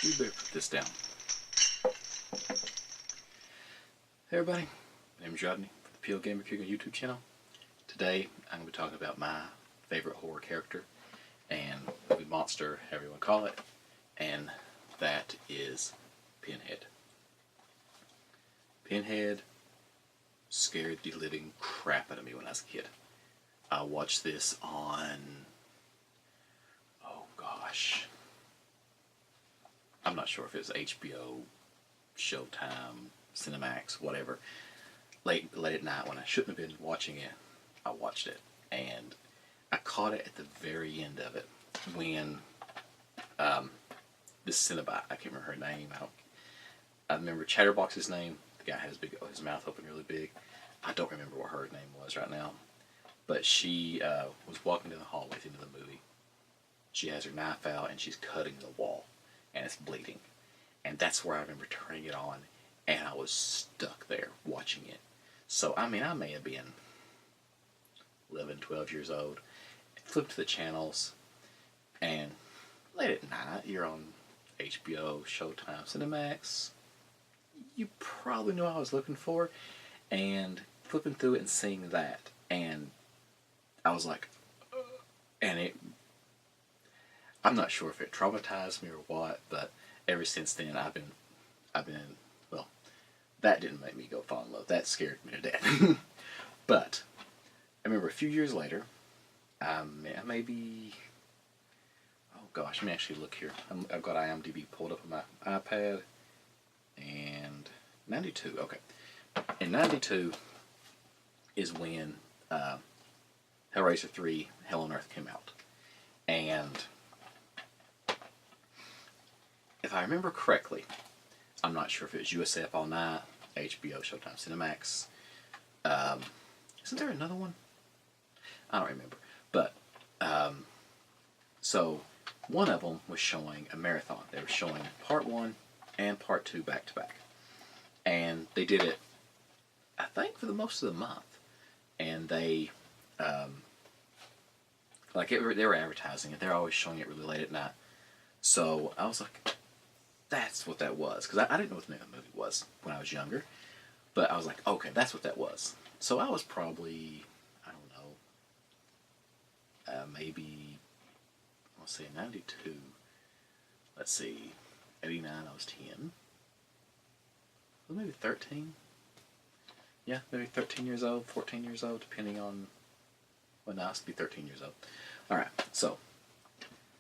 We better put this down. Hey everybody, my name is Rodney from the PL Gamer King YouTube channel. Today I'm going to be talking about my favorite horror character and movie monster, however you want to call it, and that is Pinhead. Pinhead scared the living crap out of me when I was a kid. I watched this on, oh gosh, I'm not sure if it was HBO, Showtime, Cinemax, whatever. Late at night when I shouldn't have been watching it, I watched it, and I caught it at the very end of it when this Cenobite, I can't remember her name. I remember Chatterbox's name. The guy had his mouth open really big. I don't remember what her name was right now, but she was walking down the hallway at the end of the movie. She has her knife out and she's cutting the wall, and it's bleeding, and that's where I remember turning it on, and I was stuck there watching it. So I mean, I may have been 11, 12 years old. Flipped to the channels, and late at night, you're on HBO, Showtime, Cinemax. You probably know what I was looking for, and flipping through it and seeing that, and I was like, and I'm not sure if it traumatized me or what, but ever since then I've been, well, that didn't make me go fall in love. That scared me to death. But I remember a few years later, maybe, oh gosh, let me actually look here. I've got IMDb pulled up on my iPad, and 92, okay. In 92 is when Hellraiser 3, Hell on Earth came out. And if I remember correctly, I'm not sure if it was USA Up All Night, HBO, Showtime, Cinemax. Isn't there another one? I don't remember. But, so, one of them was showing a marathon. They were showing part 1 and part 2 back to back. And they did it, I think, for the most of the month. And they, they were advertising it. They're always showing it really late at night. So, I was like, that's what that was. Because I didn't know what the name of the movie was when I was younger. But I was like, okay, that's what that was. So I was probably, I don't know, maybe, let's see, 92, let's see, 89, I was 10, well, maybe 13, yeah, maybe 13 years old, 14 years old, depending on, well, no, I was to be 13 years old. Alright, so,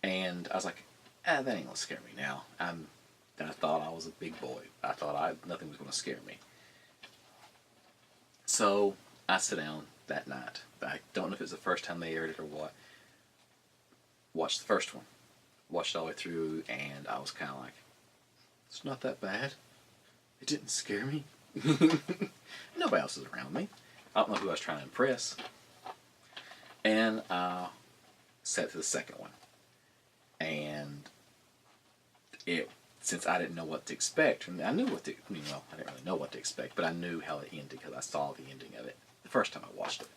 and I was like, that ain't gonna scare me now. I thought I was a big boy. I thought nothing was gonna scare me. So I sat down that night. I don't know if it was the first time they aired it or what. Watched the first one. Watched it all the way through, and I was kind of like, it's not that bad. It didn't scare me. Nobody else is around me. I don't know who I was trying to impress. And I sat to the second one. And since I didn't know what to expect, and I knew what to, I didn't really know what to expect, but I knew how it ended because I saw the ending of it the first time I watched it.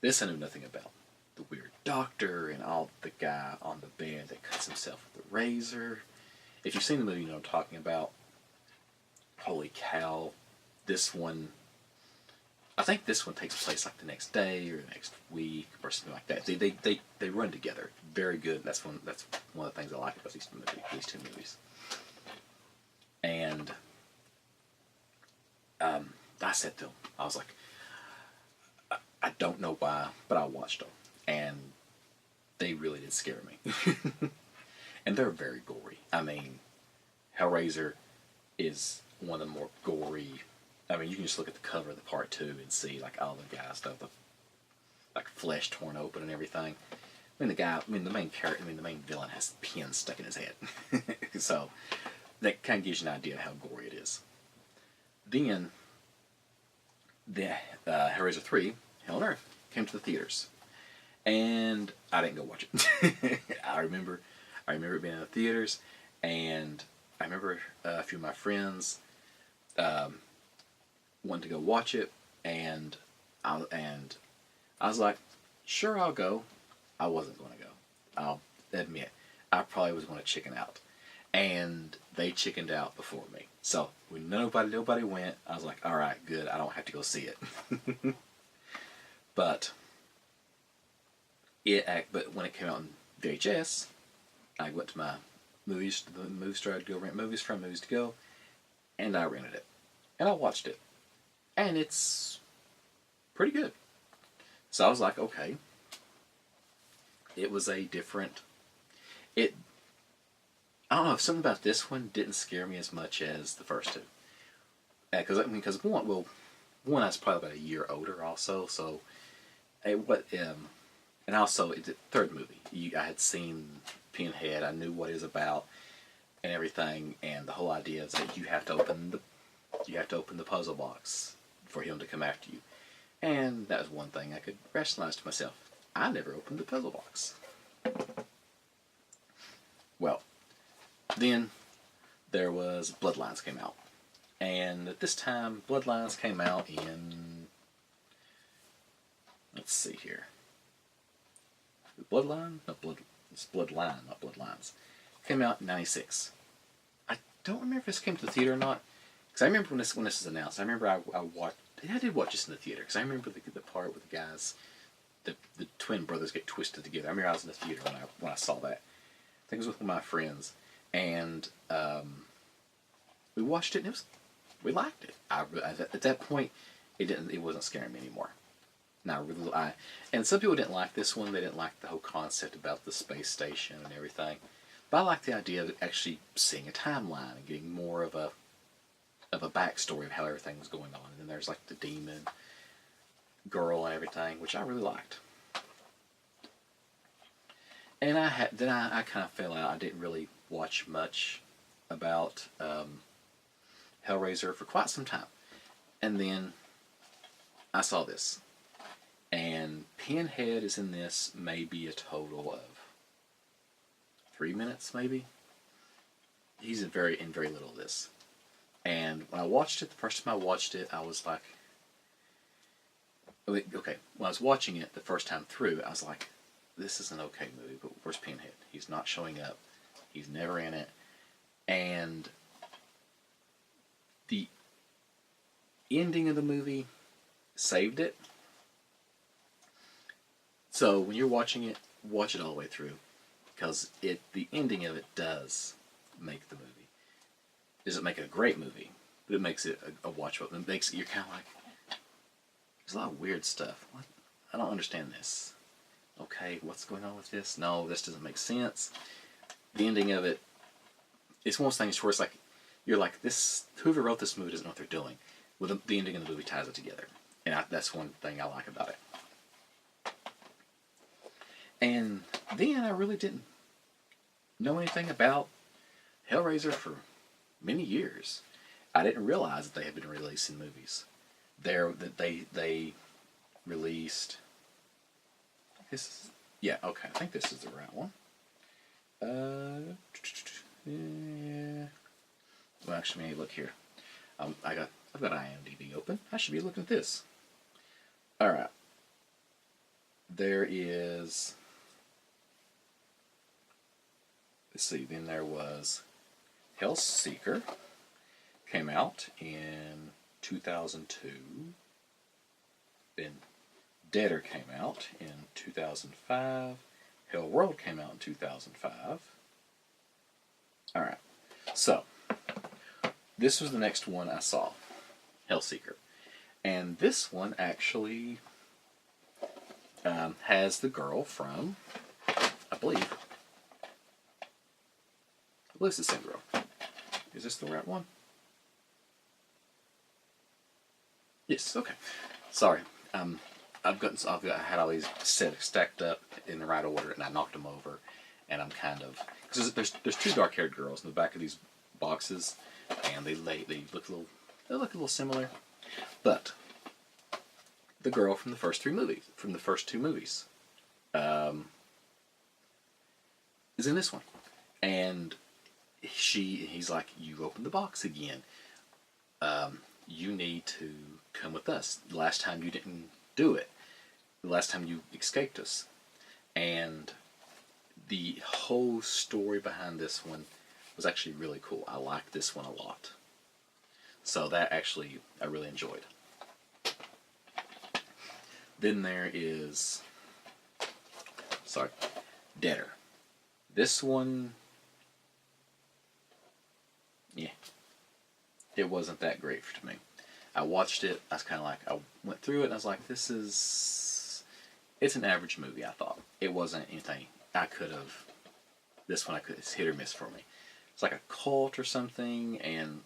This I knew nothing about. The weird doctor and the guy on the bed that cuts himself with a razor. If you've seen the movie, you know what I'm talking about. Holy cow. This one, I think this one takes place like the next day or the next week or something like that. They run together. Very good. That's one of the things I like about these two movies. And I said to them, I was like, I don't know why, but I watched them, and they really did scare me. And they're very gory. I mean, Hellraiser is one of the more gory. I mean, you can just look at the cover of the part 2 and see like all the guys stuff, like flesh torn open and everything. The main character, the main villain has pins stuck in his head. So that kind of gives you an idea of how gory it is. Then, Hellraiser 3, Hell on Earth, came to the theaters. And I didn't go watch it. I remember it being in the theaters, and I remember a few of my friends wanted to go watch it, and I was like, sure, I'll go. I wasn't going to go. I'll admit, I probably was going to chicken out. and they chickened out before me. So when nobody went, I was like, all right, good. I don't have to go see it. But but when it came out in VHS, I went to the movie store. I'd go rent movies from Movies to Go, and I rented it, and I watched it, and it's pretty good. So I was like, okay. It was a different. I don't know, something about this one didn't scare me as much as the first two. Because one I was probably about a year older also, so and also it's the third movie. I had seen Pinhead, I knew what it was about and everything, and the whole idea is that you have to open the puzzle box for him to come after you. And that was one thing I could rationalize to myself. I never opened the puzzle box. Well, then there was Bloodlines came out. And at this time, Bloodlines came out in... Let's see here. Bloodline? No, it's Bloodline, not Bloodlines. Came out in 96. I don't remember if this came to the theater or not. Because I remember when this was announced. I remember I did watch this in the theater. Because I remember the part with the guys... The twin brothers get twisted together. I remember I was in the theater when I saw that. I think it was with one of my friends. And we watched it and we liked it. At that point, it wasn't scaring me anymore. And some people didn't like this one. They didn't like the whole concept about the space station and everything. But I like the idea of actually seeing a timeline and getting more of a backstory of how everything was going on. And then there's like the demon girl and everything, which I really liked. And I kind of fell out. I didn't really watch much about Hellraiser for quite some time. And then I saw this. And Pinhead is in this maybe a total of 3 minutes, maybe. He's in very little of this. And when I watched it, the first time I watched it, I was like, okay, when I was watching it the first time through, I was like, this is an okay movie, but where's Pinhead? He's not showing up. He's never in it. And the ending of the movie saved it. So when you're watching it, watch it all the way through. Because the ending of it does make the movie. Does it make it a great movie? But it makes it a watchable. It makes it, you're kind of like, there's a lot of weird stuff. What? I don't understand this. Okay, what's going on with this? No, this doesn't make sense. The ending of it, it's one of those things where it's like, you're like, whoever wrote this movie doesn't know what they're doing. Well, the ending of the movie ties it together. And that's one thing I like about it. And then I really didn't know anything about Hellraiser for many years. I didn't realize that they had been releasing movies. They released this. Yeah, okay. I think this is the right one. Yeah. Well, actually, maybe look here. I've got IMDb open. I should be looking at this. All right. There is. Let's see. Then there was Hellseeker. Came out in 2002. Then Deader came out in 2005. Hellworld came out in 2005. Alright, so this was the next one I saw, Hellseeker. And this one actually has the girl from, I believe it's the same girl. Is this the right one? Yes, okay. Sorry. I had all these stacked up in the right order, and I knocked them over, and I'm kind of, because there's two dark-haired girls in the back of these boxes, and they look a little similar, but the girl from the first two movies, is in this one, and he's like, you opened the box again. You need to come with us. The last time you didn't do it. The last time you escaped us. And the whole story behind this one was actually really cool. I liked this one a lot. So that actually I really enjoyed. Then there is, sorry, Deader. This one, yeah, it wasn't that great to me. I watched it, I was kind of like, I went through it and I was like, it's an average movie, I thought. It wasn't anything it's hit or miss for me. It's like a cult or something, and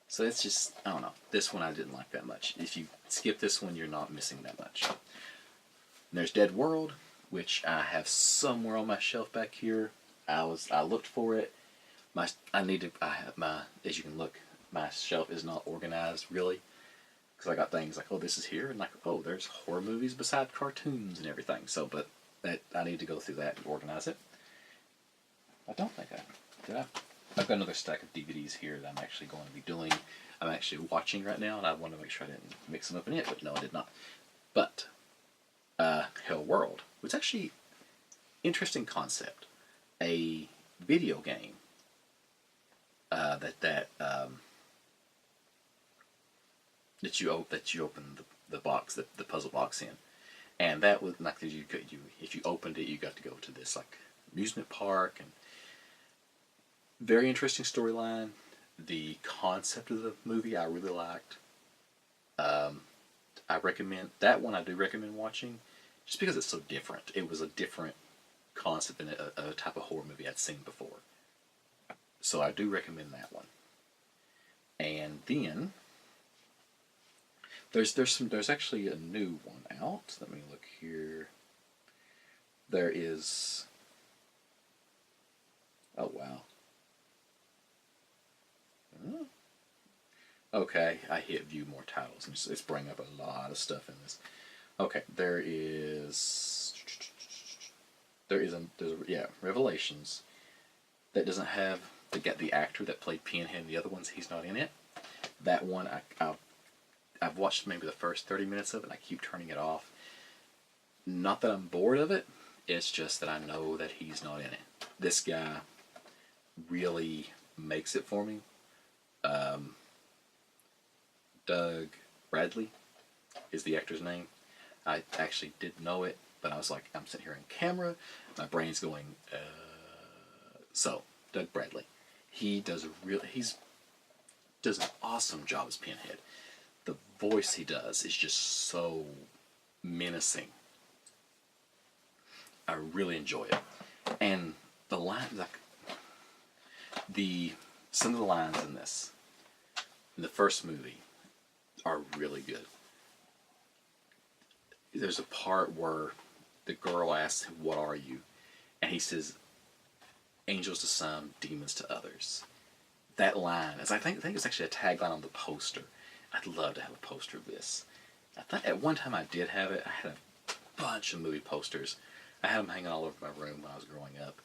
so it's just, I don't know. This one I didn't like that much. If you skip this one, you're not missing that much. And there's Dead World, which I have somewhere on my shelf back here. I looked for it. As you can look, my shelf is not organized really, because I got things like, oh, this is here, and like, oh, there's horror movies beside cartoons and everything. So, but that I need to go through that and organize it. I don't think I did. I've got another stack of DVDs here that I'm actually going to be doing. I'm actually watching right now, and I want to make sure I didn't mix them up in it, but no, I did not. But Hell World was actually interesting concept. A video game that you open the box, the puzzle box in, and that was like if you opened it, you got to go to this like amusement park, and very interesting storyline. The concept of the movie I really liked. I recommend that one. I do recommend watching, just because it's so different. It was a different concept than a type of horror movie I'd seen before. So I do recommend that one. And then there's actually a new one out. Let me look here. There is. Oh wow. Okay, I hit view more titles, and it's bringing up a lot of stuff in this. Okay, there's Revelations, that doesn't have the actor that played Pinhead in the other ones. He's not in it. That one I've watched maybe the first 30 minutes of it, and I keep turning it off. Not that I'm bored of it, it's just that I know that he's not in it. This guy really makes it for me. Doug Bradley is the actor's name. I actually didn't know it, but I was like, I'm sitting here in camera, my brain's going, So, Doug Bradley. He does an awesome job as Pinhead. The voice he does is just so menacing. I really enjoy it. And the line, like, some of the lines in this, in the first movie, are really good. There's a part where the girl asks him, "What are you?" and he says, "Angels to some, demons to others." That line, I think it's actually a tagline on the poster. I'd love to have a poster of this. I thought at one time I did have it. I had a bunch of movie posters. I had them hanging all over my room when I was growing up,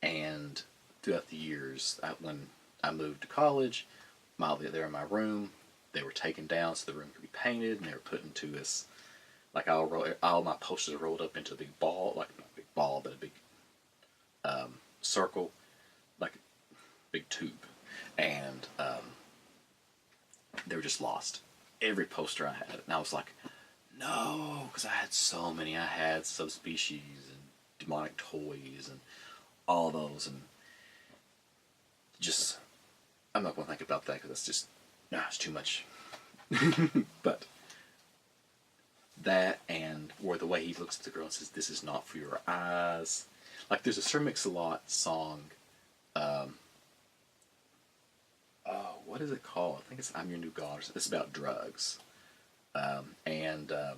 and throughout the years, when I moved to college, they're in my room. They were taken down so the room could be painted, and they were put into this, like all my posters rolled up into a big ball, like not a big ball, but a big circle, like a big tube, and they were just lost. Every poster I had, and I was like, no, because I had so many. I had Subspecies and Demonic Toys and all those, and just, I'm not going to think about that because that's just, it's too much. But that, and or the way he looks at the girl and says, "This is not for your eyes." Like there's a Sir Mix-a-Lot song. What is it called? I think it's "I'm Your New God." It's about drugs, and at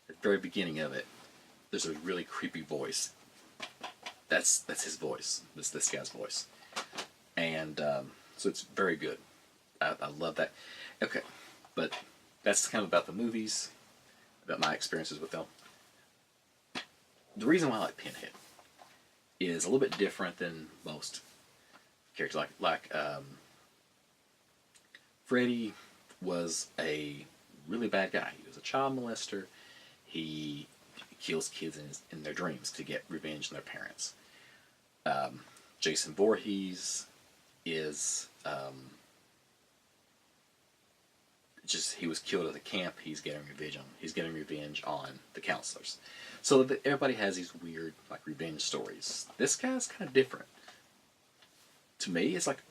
the very beginning of it, there's a really creepy voice. That's his voice. This guy's voice, and so it's very good. I love that. Okay, but that's kind of about the movies, about my experiences with them. The reason why I like Pinhead is a little bit different than most characters. Like Freddy was a really bad guy. He was a child molester. He kills kids in their dreams to get revenge on their parents. Jason Voorhees is just, he was killed at the camp. He's getting revenge on the counselors. So everybody has these weird like revenge stories. This guy's kind of different. To me, it's like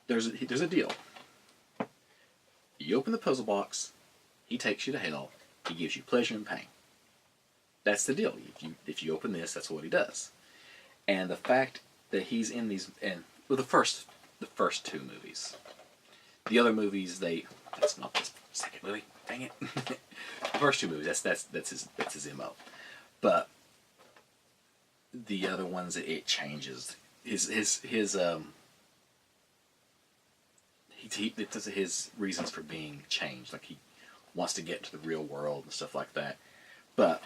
there's a deal. You open the puzzle box, he takes you to hell. He gives you pleasure and pain. That's the deal. If you open this, that's what he does. And the fact that he's in these, and well, the first two movies, the other movies, that's not the second movie. Dang it! The first two movies, that's his MO. But the other ones, it changes. His reasons for being changed. Like he wants to get into the real world and stuff like that. But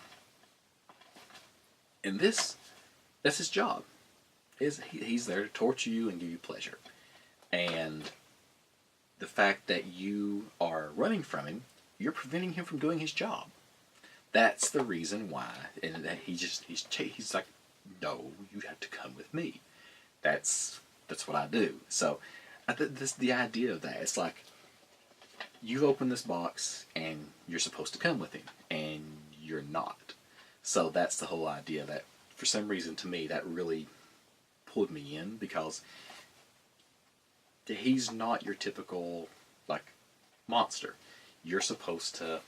in this, that's his job. He's there to torture you and give you pleasure. And the fact that you are running from him, you're preventing him from doing his job. That's the reason why. And that he's like, no, you have to come with me. That's what I do. So the idea of that, it's like you open this box and you're supposed to come with him, and you're not. So that's the whole idea. That for some reason, to me, that really pulled me in, because he's not your typical like monster. You're supposed to.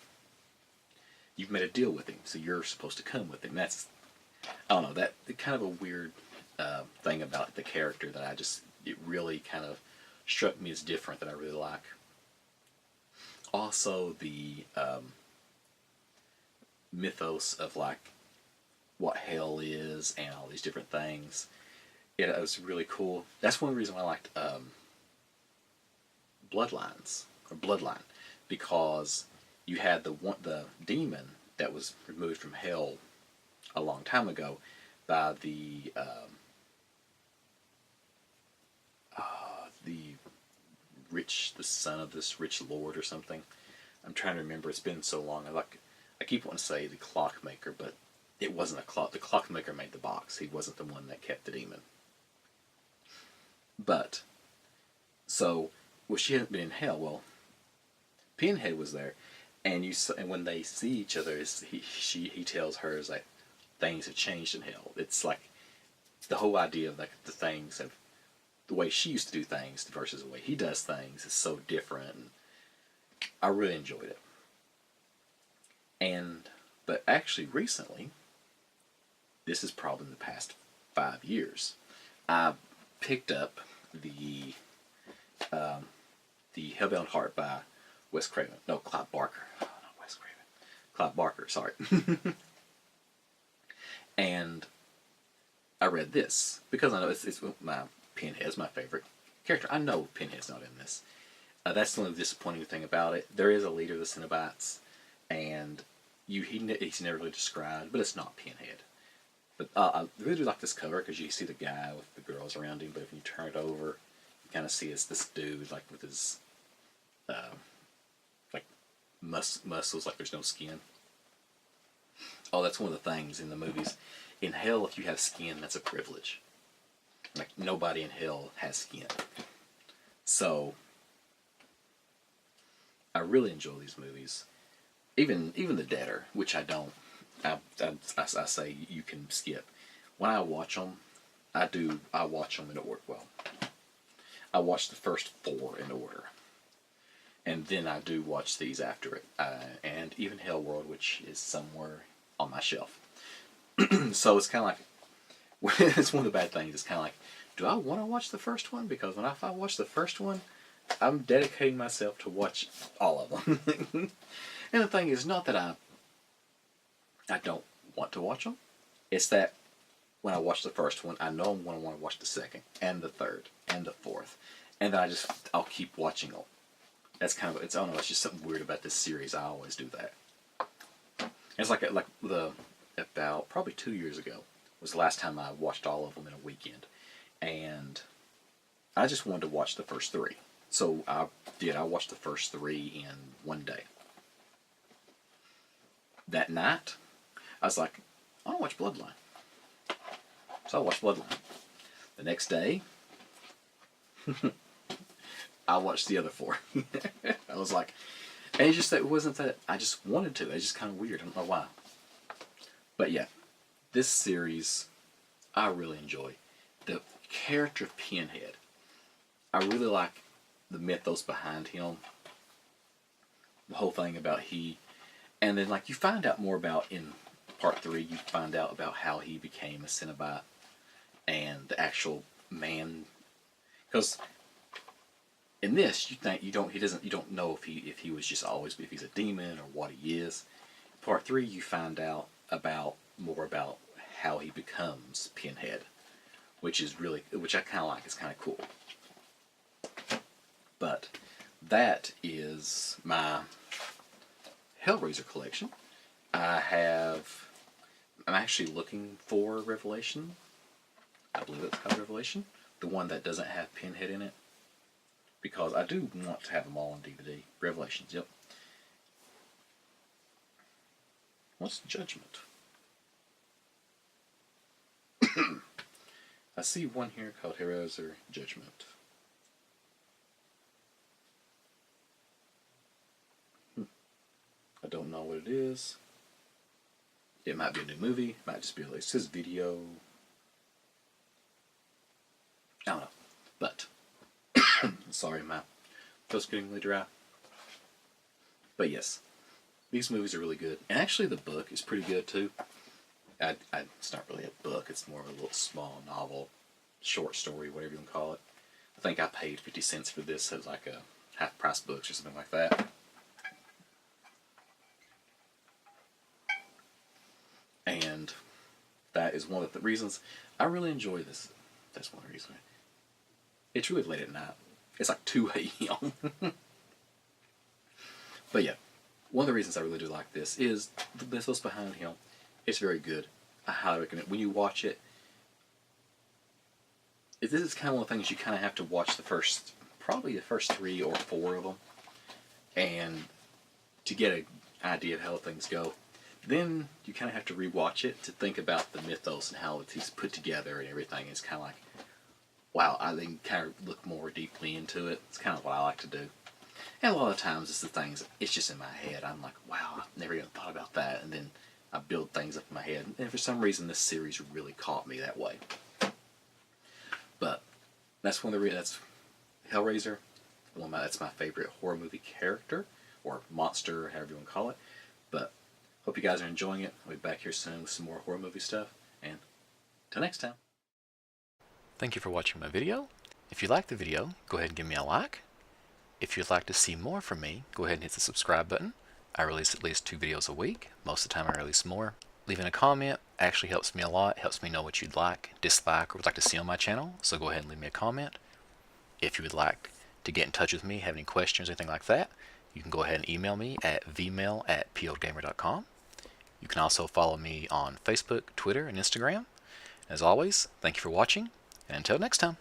You've made a deal with him, so you're supposed to come with him. That's, I don't know, that kind of a weird thing about the character that it really kind of struck me as different, that I really like. Also, the mythos of like what hell is and all these different things. It was really cool. That's one reason why I liked Bloodline, because you had the demon that was removed from hell a long time ago by the son of this rich lord or something. I'm trying to remember. It's been so long. I keep wanting to say the clockmaker, but it wasn't a clock. The clockmaker made the box. He wasn't the one that kept the demon. But so, well, she hadn't been in hell. Well, Pinhead was there, and when they see each other, he tells her is like things have changed in hell. It's like the whole idea of like the way she used to do things versus the way he does things is so different. And I really enjoyed it. But actually recently, this is probably in the past 5 years, I picked up the Hellbound Heart by Wes Craven. No, Clive Barker. Oh, not Wes Craven. Clive Barker, sorry. And I read this because I know it's my Pinhead's my favorite character. I know Pinhead's not in this. That's the only disappointing thing about it. There is a leader of the Cenobites, and he's never really described, but it's not Pinhead. But I really do like this cover because you see the guy with the girls around him, but if you turn it over, you kind of see it's this dude like with his like muscles, like there's no skin. Oh, that's one of the things in the movies. In hell, if you have skin, that's a privilege. Like nobody in hell has skin. So I really enjoy these movies. Even The Deader, which I don't. I say you can skip. When I watch them, I watch them in order. Well, I watch the first 4 in order, and then I do watch these after it. And even Hellworld, which is somewhere on my shelf. So it's kind of like, it's one of the bad things. It's kind of like, do I want to watch the first one? Because if I watch the first one, I'm dedicating myself to watch all of them. And the thing is, not that I don't want to watch them. It's that when I watch the first one, I know I'm going to want to watch the second, and the third, and the fourth, and then I'll keep watching them. That's kind of, I don't know, it's just something weird about this series. I always do that. It's like about probably 2 years ago was the last time I watched all of them in a weekend, and I just wanted to watch the first 3. So I did. I watched the first 3 in one day. That night, I was like, I want to watch Bloodline. So I watched Bloodline. The next day, I watched the other 4. I was like, and it's just that it wasn't that I just wanted to. It's just kind of weird. I don't know why. But yeah, this series I really enjoy. The character of Pinhead. I really like the mythos behind him. The whole thing about and then like you find out more about in part 3. You find out about how he became a Cenobite and the actual man. Because in this, you don't know if he was just always, if he's a demon or what he is. Part 3, you find out more about how he becomes Pinhead, which I kind of like. It's kind of cool. But that is my Hellraiser collection. I'm actually looking for Revelation. I believe it's called Revelation. The one that doesn't have Pinhead in it. Because I do want to have them all on DVD. Revelations, yep. What's Judgment? I see one here called Hellraiser Judgment. I don't know what it is. It might be a new movie. It might just be it says video. I don't know. But sorry, my throat's getting really dry. But yes, these movies are really good. And actually the book is pretty good too. It's not really a book. It's more of a little small novel, short story, whatever you want to call it. I think I paid 50 cents for this as like a half-price books or something like that. And that is one of the reasons I really enjoy this. That's one reason. It's really late at night. It's like 2 a.m. But yeah, one of the reasons I really do like this is the mythos behind him. It's very good. I highly recommend it. When you watch it, this is kind of one of the things you kind of have to watch probably the first 3 or 4 of them, and to get an idea of how things go. Then you kind of have to rewatch it to think about the mythos and how it's put together and everything. It's kind of like, wow, I then kind of look more deeply into it. It's kind of what I like to do. And a lot of times it's the things, it's just in my head. I'm like, wow, I've never even thought about that. And then I build things up in my head. And for some reason, this series really caught me that way. But that's one of the reasons. That's Hellraiser. That's my favorite horror movie character, or monster, however you want to call it. But hope you guys are enjoying it. I'll be back here soon with some more horror movie stuff. And till next time. Thank you for watching my video. If you liked the video, go ahead and give me a like. If you'd like to see more from me, go ahead and hit the subscribe button. I release at least 2 videos a week. Most of the time I release more. Leaving a comment actually helps me a lot. Helps me know what you'd like, dislike, or would like to see on my channel. So go ahead and leave me a comment. If you would like to get in touch with me, have any questions, anything like that, you can go ahead and email me at vmail@pogamer.com. You can also follow me on Facebook, Twitter, and Instagram. As always, thank you for watching, and until next time.